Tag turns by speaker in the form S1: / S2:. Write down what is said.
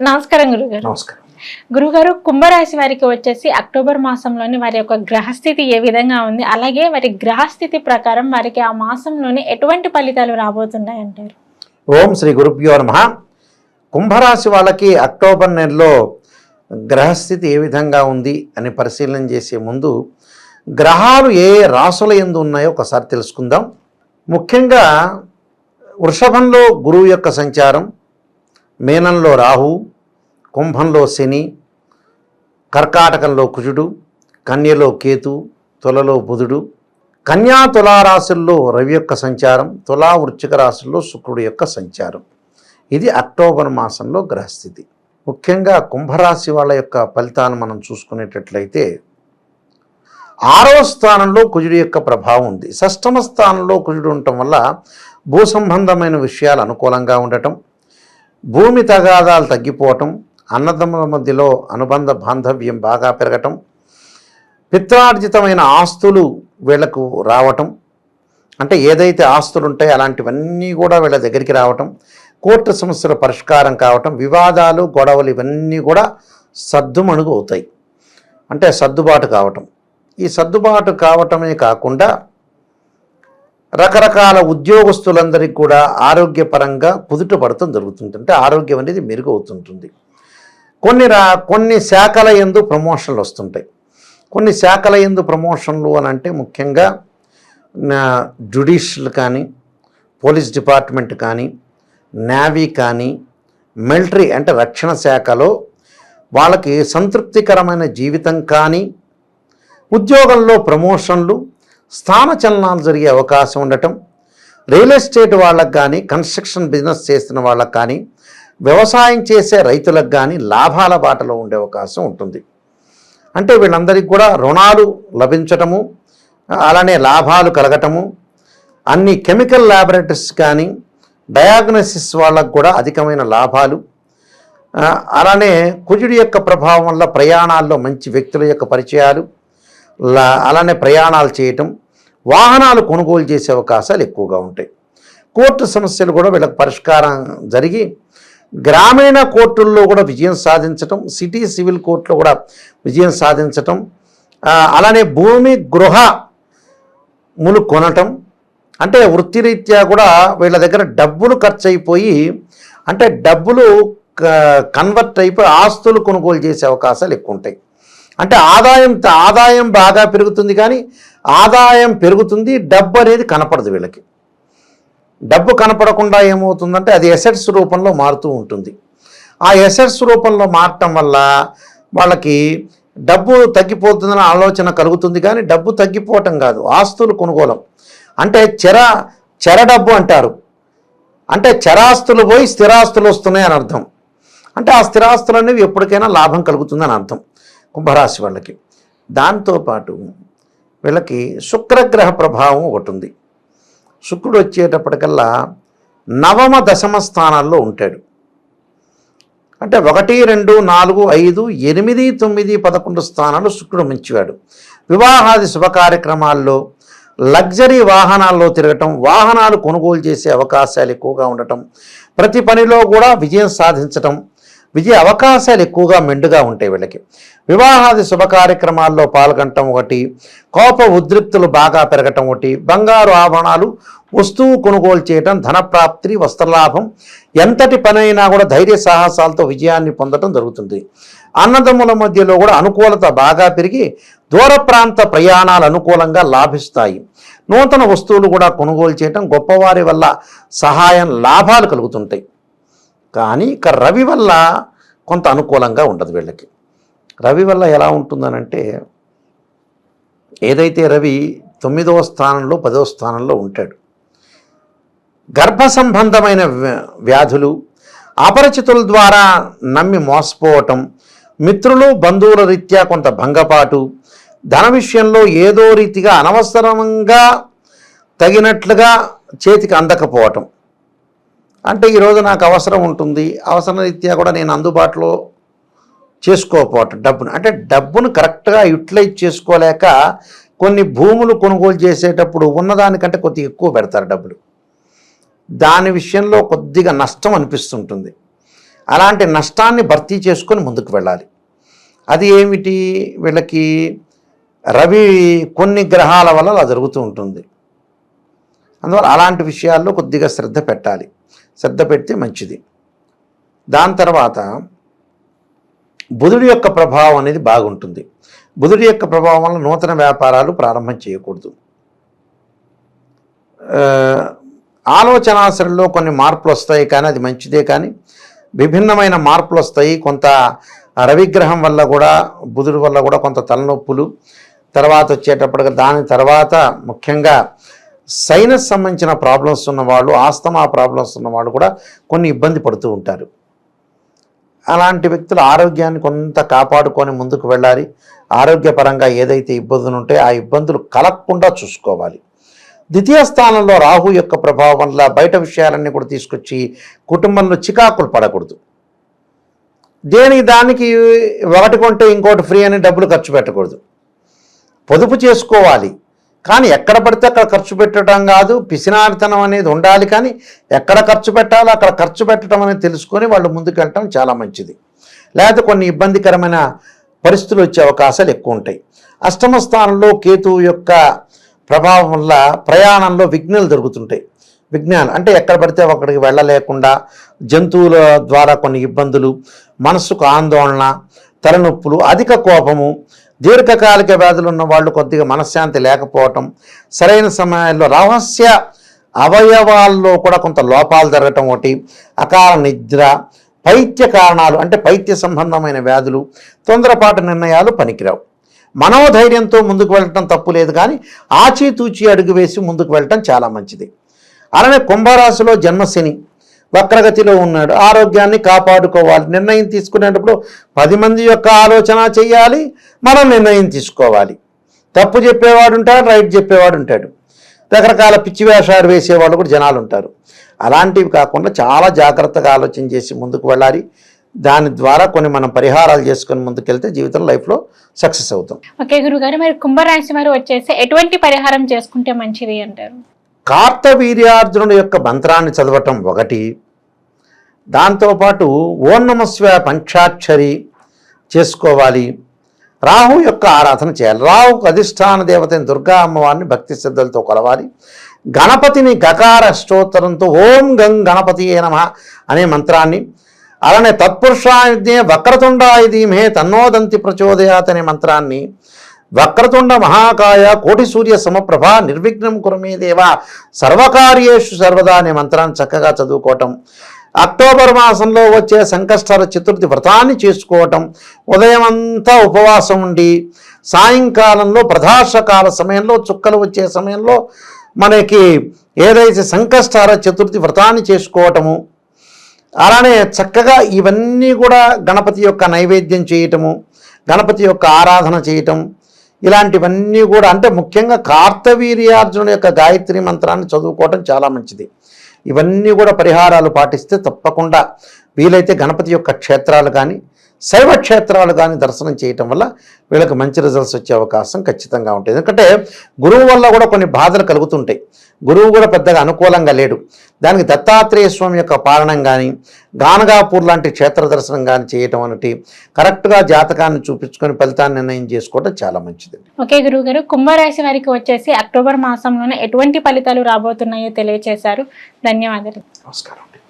S1: నమస్కారం గురుగారు.
S2: నమస్కారం.
S1: గురుగారు, కుంభరాశి వారికి వచ్చేసి అక్టోబర్ మాసంలోని వారి యొక్క గ్రహస్థితి ఏ విధంగా ఉంది, అలాగే వారి గ్రహస్థితి ప్రకారం వారికి ఆ మాసంలోని ఎటువంటి ఫలితాలు రాబోతున్నాయి అంటారు?
S2: ఓం శ్రీ గురుభ్యో నమః. కుంభరాశి వాళ్ళకి అక్టోబర్ నెలలో గ్రహస్థితి ఏ విధంగా ఉంది అని పరిశీలన చేసే ముందు గ్రహాలు ఏ రాశుల యందు ఉన్నాయో ఒకసారి తెలుసుకుందాం. ముఖ్యంగా వృషభంలో గురువు యొక్క సంచారం, మీనంలో రాహు, కుంభంలో శని, కర్కాటకంలో కుజుడు, కన్యలో కేతు, తులలో బుధుడు, కన్యా తులారాశుల్లో రవి యొక్క సంచారం, తులా వృశ్చిక రాశుల్లో శుక్రుడు యొక్క సంచారం. ఇది అక్టోబర్ మాసంలో గ్రహస్థితి. ముఖ్యంగా కుంభరాశి వాళ్ళ యొక్క ఫలితాన్ని మనం చూసుకునేటట్లయితే 6వ స్థానంలో కుజుడు యొక్క ప్రభావం ఉంది. 6వ స్థానంలో కుజుడు ఉండటం వల్ల భూ సంబంధమైన విషయాలు అనుకూలంగా ఉండటం, భూమి తగాదాలు తగ్గిపోవటం, అన్నదమ్ముల మధ్యలో అనుబంధ బాంధవ్యం బాగా పెరగటం, పిత్రార్జితమైన ఆస్తులు వీళ్లకు రావటం, అంటే ఏదైతే ఆస్తులు ఉంటాయో అలాంటివన్నీ కూడా వీళ్ళ దగ్గరికి రావటం, కోర్టు సమస్యల పరిష్కారం కావటం, వివాదాలు గొడవలు ఇవన్నీ కూడా సద్దుమణుగు అవుతాయి, అంటే సర్దుబాటు కావటం. ఈ సర్దుబాటు కావటమే కాకుండా రకరకాల ఉద్యోగస్తులందరికీ కూడా ఆరోగ్యపరంగా కుదుట పడటం జరుగుతుంది. అంటే ఆరోగ్యం అనేది మెరుగవుతుంటుంది. కొన్ని శాఖల యందు ప్రమోషన్లు వస్తుంటాయి. కొన్ని శాఖల యందు ప్రమోషన్లు అని అంటే ముఖ్యంగా జ్యుడిషియల్ కానీ, పోలీస్ డిపార్ట్మెంట్ కానీ, నేవీ కానీ, మిలిటరీ అంటే రక్షణ శాఖలో వాళ్ళకి సంతృప్తికరమైన జీవితం కానీ, ఉద్యోగంలో ప్రమోషన్లు, స్థానచలనాలు జరిగే అవకాశం ఉండటం, రియల్ ఎస్టేట్ వాళ్ళకు కానీ, కన్స్ట్రక్షన్ బిజినెస్ చేస్తున్న వాళ్ళకు కానీ, వ్యవసాయం చేసే రైతులకు కానీ లాభాల బాటలో ఉండే అవకాశం ఉంటుంది. అంటే వీళ్ళందరికీ కూడా రుణాలు లభించటము, అలానే లాభాలు కలగటము, అన్ని కెమికల్ ల్యాబొరేటరీస్ కానీ డయాగ్నోసిస్ వాళ్ళకు కూడా అధికమైన లాభాలు, అలానే కుజుడి యొక్క ప్రభావం వల్ల ప్రయాణాల్లో మంచి వ్యక్తుల యొక్క పరిచయాలు, అలానే ప్రయాణాలు చేయటం, వాహనాలు కొనుగోలు చేసే అవకాశాలు ఎక్కువగా ఉంటాయి. కోర్టు సమస్యలు కూడా వీళ్ళకి పరిష్కారం జరిగి గ్రామీణ కోర్టుల్లో కూడా విజయం సాధించటం, సిటీ సివిల్ కోర్టులో కూడా విజయం సాధించటం, అలానే భూమి గృహములు కొనటం, అంటే వృత్తిరీత్యా కూడా వీళ్ళ దగ్గర డబ్బులు ఖర్చు అయిపోయి, అంటే డబ్బులు కన్వర్ట్ అయిపోయి ఆస్తులు కొనుగోలు చేసే అవకాశాలు ఎక్కువ ఉంటాయి. అంటే ఆదాయం బాగా పెరుగుతుంది, కానీ ఆదాయం పెరుగుతుంది, డబ్బు అనేది కనపడదు వీళ్ళకి. డబ్బు కనపడకుండా ఏమవుతుందంటే అది ఎసెట్స్ రూపంలో మారుతూ ఉంటుంది. ఆ ఎసెట్స్ రూపంలో మారటం వల్ల వాళ్ళకి డబ్బు తగ్గిపోతుందని ఆలోచన కలుగుతుంది, కానీ డబ్బు తగ్గిపోవటం కాదు, ఆస్తులు కొనుగోలం. అంటే చెర డబ్బు అంటారు. అంటే చరాస్తులు పోయి స్థిరాస్తులు వస్తున్నాయి అని అర్థం. అంటే ఆ స్థిరాస్తులు అనేవి ఎప్పటికైనా లాభం కలుగుతుందని అర్థం కుంభరాశి వాళ్ళకి. దాంతోపాటు వీళ్ళకి శుక్రగ్రహ ప్రభావం ఒకటి ఉంది. శుక్రుడు వచ్చేటప్పటికల్లా నవమ దశమ స్థానాల్లో ఉంటాడు. అంటే 1, 2, 4, 5, 8, 9, 11 స్థానాలు శుక్రుడు మంచివాడు. వివాహాది శుభ కార్యక్రమాల్లో, లగ్జరీ వాహనాల్లో తిరగటం, వాహనాలు కొనుగోలు చేసే అవకాశాలు ఎక్కువగా ఉండటం, ప్రతి పనిలో కూడా విజయం సాధించటం, విజయ అవకాశాలు ఎక్కువగా మెండుగా ఉంటాయి వీళ్ళకి. వివాహాది శుభ కార్యక్రమాల్లో పాల్గొనటం ఒకటి, కోప ఉద్రిక్తులు బాగా పెరగటం ఒకటి, బంగారు ఆభరణాలు వస్తువు కొనుగోలు చేయటం, ధనప్రాప్తి, వస్త్రలాభం, ఎంతటి పనైనా కూడా ధైర్య సాహసాలతో విజయాన్ని పొందడం జరుగుతుంది. అన్నదమ్ముల మధ్యలో కూడా అనుకూలత బాగా పెరిగి దూర ప్రాంత ప్రయాణాలు అనుకూలంగా లాభిస్తాయి. నూతన వస్తువులు కూడా కొనుగోలు చేయటం, గొప్పవారి వల్ల సహాయం, లాభాలు కలుగుతుంటాయి. కానీ ఇక రవి వల్ల కొంత అనుకూలంగా ఉండదు వీళ్ళకి. రవి వల్ల ఎలా ఉంటుందనంటే, ఏదైతే రవి 9వ స్థానంలో 10వ స్థానంలో ఉంటాడు, గర్భ సంబంధమైన వ్యాధులు, అపరిచితుల ద్వారా నమ్మి మోసపోవటం, మిత్రులు బంధువుల రీత్యా కొంత భంగపాటు, ధన విషయంలో ఏదో రీతిగా అనవసరంగా తగినట్లుగా చేతికి అందకపోవటం. అంటే ఈరోజు నాకు అవసరం ఉంటుంది, అవసరం రీత్యా కూడా నేను అందుబాటులో చేసుకోకపోవటం, డబ్బును కరెక్ట్గా యూటిలైజ్ చేసుకోలేక కొన్ని భూములు కొనుగోలు చేసేటప్పుడు ఉన్నదానికంటే కొద్దిగా ఎక్కువ పెడతారు డబ్బులు. దాని విషయంలో కొద్దిగా నష్టం అనిపిస్తుంటుంది. అలాంటి నష్టాన్ని భర్తీ చేసుకొని ముందుకు వెళ్ళాలి. అది ఏమిటి, వీళ్ళకి రవి కొన్ని గ్రహాల వల్ల అలా జరుగుతూ ఉంటుంది. అందువల్ల అలాంటి విషయాల్లో కొద్దిగా శ్రద్ధ పెట్టాలి. శ్రద్ధ పెడితే మంచిది. దాని తర్వాత బుధుడి యొక్క ప్రభావం అనేది బాగుంటుంది. బుధుడి యొక్క ప్రభావం వల్ల నూతన వ్యాపారాలు ప్రారంభం చేయకూడదు. ఆలోచనాశరంలో కొన్ని మార్పులు వస్తాయి, కానీ అది మంచిదే. కానీ విభిన్నమైన మార్పులు వస్తాయి. కొంత రవిగ్రహం వల్ల కూడా, బుధుడి వల్ల కూడా కొంత తలనొప్పులు, తర్వాత వచ్చేటప్పటికి దాని తర్వాత ముఖ్యంగా సైనస్ సంబంధించిన ప్రాబ్లమ్స్ ఉన్నవాళ్ళు, ఆస్తమా ప్రాబ్లమ్స్ ఉన్నవాళ్ళు కూడా కొన్ని ఇబ్బంది పడుతూ ఉంటారు. అలాంటి వ్యక్తులు ఆరోగ్యాన్ని కొంత కాపాడుకొని ముందుకు వెళ్ళాలి. ఆరోగ్యపరంగా ఏదైతే ఇబ్బందులు ఉంటాయో ఆ ఇబ్బందులు కలగకుండా చూసుకోవాలి. ద్వితీయ స్థానంలో రాహు యొక్క ప్రభావం వల్ల బయట విషయాలన్నీ కూడా తీసుకొచ్చి కుటుంబంలో చికాకులు పడకూడదు. దేనికి దానికి ఒకటి కొంటే ఇంకోటి ఫ్రీ అని డబ్బులు ఖర్చు పెట్టకూడదు. పొదుపు చేసుకోవాలి, కానీ ఎక్కడ పడితే అక్కడ ఖర్చు పెట్టడం కాదు. పిసినారితనం అనేది ఉండాలి, కానీ ఎక్కడ ఖర్చు పెట్టాలో అక్కడ ఖర్చు పెట్టడం అనేది తెలుసుకొని వాళ్ళు ముందుకు వెళ్ళటం చాలా మంచిది. లేకపోతే కొన్ని ఇబ్బందికరమైన పరిస్థితులు వచ్చే అవకాశాలు ఎక్కువ ఉంటాయి. అష్టమ స్థానంలో కేతువు యొక్క ప్రభావం వల్ల ప్రయాణంలో విఘ్నాలు జరుగుతుంటాయి. విఘ్నాలు అంటే ఎక్కడ పడితే అక్కడికి వెళ్ళలేకుండా, జంతువుల ద్వారా కొన్ని ఇబ్బందులు, మనస్సుకు ఆందోళన, తలనొప్పులు, అధిక కోపము, దీర్ఘకాలిక వ్యాధులు ఉన్న వాళ్ళు కొద్దిగా మనశ్శాంతి లేకపోవటం, సరైన సమయాల్లో రహస్య అవయవాల్లో కూడా కొంత లోపాలు జరగటం, ఒకటి అకాల నిద్ర, పైత్య కారణాలు అంటే పైత్య సంబంధమైన వ్యాధులు, తొందరపాటు నిర్ణయాలు పనికిరావు. మనోధైర్యంతో ముందుకు వెళ్ళటం తప్పు లేదు, కానీ ఆచితూచి అడుగు వేసి ముందుకు వెళ్ళటం చాలా మంచిది. అలానే కుంభరాశిలో జన్మశని వక్రగతిలో ఉన్నాడు. ఆరోగ్యాన్ని కాపాడుకోవాలి. నిర్ణయం తీసుకునేటప్పుడు 10 మంది యొక్క ఆలోచన చేయాలి, మనం నిర్ణయం తీసుకోవాలి. తప్పు చెప్పేవాడు ఉంటాడు, రైట్ చెప్పేవాడు ఉంటాడు, రకరకాల పిచ్చి వేషాలు వేసేవాళ్ళు కూడా జనాలు ఉంటారు. అలాంటివి కాకుండా చాలా జాగ్రత్తగా ఆలోచన చేసి ముందుకు వెళ్ళాలి. దాని ద్వారా కొన్ని మనం పరిహారాలు చేసుకొని ముందుకెళ్తే జీవితంలో లైఫ్లో సక్సెస్ అవుతాం.
S1: ఓకే గురుగారు, మరి కుంభరాశి వారు వచ్చేసి ఎటువంటి పరిహారం చేసుకుంటే మంచిది అంటారు?
S2: కార్తవీర్యార్జునుడి యొక్క మంత్రాన్ని చదవటం ఒకటి, దాంతోపాటు ఓం నమః శివాయ పంచాక్షరి చేసుకోవాలి. రాహు యొక్క ఆరాధన చేయాలి. రాహుకు అధిష్టాన దేవతని దుర్గా అమ్మవారిని భక్తి శ్రద్ధలతో కొలవాలి. గణపతిని గకార స్తోత్రంతో ఓం గం గణపతియే నమః అనే మంత్రాన్ని, అలానే తత్పురుషాయ వక్రతుండాయ ధీమహి తన్నోదంతి ప్రచోదయాత్ అనే మంత్రాన్ని, వక్రతుండ మహాకాయ కోటి సూర్య సమప్రభ నిర్విఘ్నం కురుమే దేవ సర్వకార్యేషు సర్వదా అనే మంత్రాన్ని చక్కగా చదువుకోవటం. అక్టోబర్ మాసంలో వచ్చే సంకష్టహర చతుర్థి వ్రతాన్ని చేసుకోవటం. ఉదయం అంతా ఉపవాసం ఉండి సాయంకాలంలో ప్రధాశకాల సమయంలో, చుక్కలు వచ్చే సమయంలో మనకి ఏదైతే సంకష్టహర చతుర్థి వ్రతాన్ని చేసుకోవటము. అలానే చక్కగా ఇవన్నీ కూడా గణపతి యొక్క నైవేద్యం చేయటము, గణపతి యొక్క ఆరాధన చేయటం, ఇలాంటివన్నీ కూడా అంటే ముఖ్యంగా కార్తవీర్యార్జునుడి యొక్క గాయత్రి మంత్రాన్ని చదువుకోవటం చాలా మంచిది. ఇవన్నీ కూడా పరిహారాలు పాటిస్తే తప్పకుండా వీలైతే గణపతి యొక్క క్షేత్రాలు కానీ శైవ క్షేత్రాలు కానీ దర్శనం చేయటం వల్ల వీళ్ళకి మంచి రిజల్ట్స్ వచ్చే అవకాశం ఖచ్చితంగా ఉంటుంది. ఎందుకంటే గురువు వల్ల కూడా కొన్ని బాధలు కలుగుతుంటాయి. గురువు కూడా పెద్దగా అనుకూలంగా లేడు. దానికి దత్తాత్రేయ స్వామి యొక్క పాలనం కానీ, గానగాపూర్ లాంటి క్షేత్ర దర్శనం కానీ చేయటం అనేది కరెక్ట్గా జాతకాన్ని చూపించుకొని ఫలితాన్ని నిర్ణయం చేసుకోవడం చాలా మంచిది.
S1: ఓకే గురువు గారు, కుంభరాశి వారికి వచ్చేసి అక్టోబర్ మాసంలోనే ఎటువంటి ఫలితాలు రాబోతున్నాయో తెలియజేశారు. ధన్యవాదాలు.
S2: నమస్కారం.